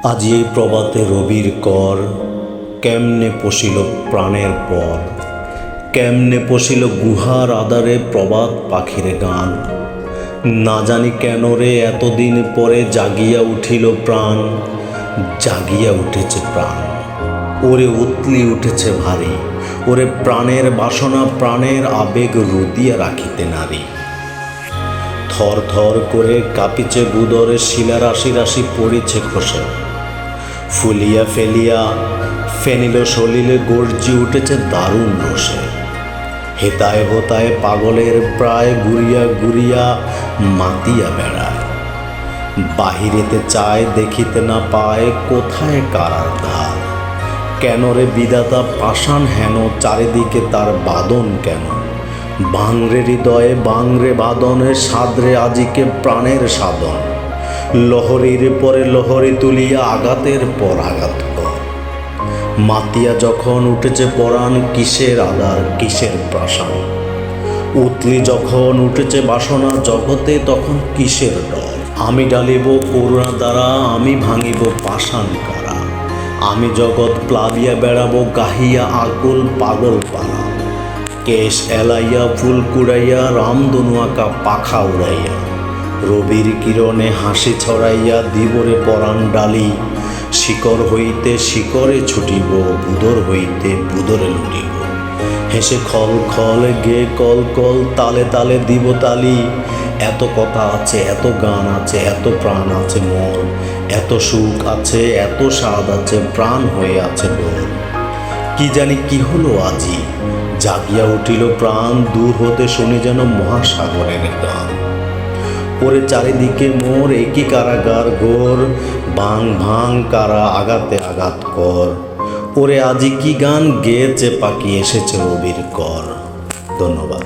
আজি এই প্রভাতে রবির কর, কেমনে পশিল প্রাণের পর, কেমনে পশিল গুহার আধারে প্রভাত পাখির গান। না জানি কেন রে এতদিন পরে জাগিয়া উঠিল প্রাণ, জাগিয়া উঠেছে প্রাণ। ওরে উতলি উঠেছে ভারী, ওরে প্রাণের বাসনা প্রাণের আবেগ রুদিয়া রাখিতে নারী। থর থর করে কাঁপিছে বুদরে শিলা রাশি রাশি পড়েছে খসে, ফুলিয়া ফেলিয়া ফেনিল সলিলে গর্জি উঠেছে দারুণ রসে। হেতায় হোতায় পাগলের প্রায় ঘুরিয়া ঘুরিয়া মাতিয়া বেড়ায়, বাহিরেতে চায় দেখিতে না পায় কোথায় কারার ধার। কেন রে বিধাতা পাষাণ হেন চারিদিকে তার বাদন কেন, বাংরে হৃদয়ে বাংরে বাদনের সাদরে আজিকে প্রাণের সাধন। লহরীর পরে লহরী তুলিয়া আঘাতের পর আঘাত কর, মাতিয়া যখন উঠেছে পরাণ কিসের আধার কিসের প্রাসাদ। উতলি যখন উঠেছে বাসনা জগতে তখন কিসের ডর। আমি ডালিব করুণা দ্বারা, আমি ভাঙিব পাষাণ কারা, আমি জগৎ প্লাবিয়া বেড়াবো গাহিয়া আকুল পাগল পাড়া। কেশ এলাইয়া ফুল কুড়াইয়া রামধনু আঁকা পাখা উড়াইয়া, রবির কিরণে হাসি ছড়াইয়া দিবরে পরাণ ডালি। শিকড় হইতে শিকড়ে ছুটিব, বুদর হইতে বুদরে লুটিব। হেসে খল খল গে কল কল তালে তালে দিব তালি। এত কথা আছে, এত গান আছে, এত প্রাণ আছে মোর, এত সুখ আছে, এত স্বাদ আছে, প্রাণ হয়ে আছে ডোর। কি জানি কি হলো আজি, জাগিয়া উঠিল প্রাণ, দূর হতে শুনি যেন মহাসাগরের গান। ওরে চারিদিকে মোর একই কারাগার ঘোর, ভাং ভাং কারা আঘাতে আঘাত কর। ওরে আজি কি গান গেয়েছে পাখি এসেছে রবির কর। ধন্যবাদ।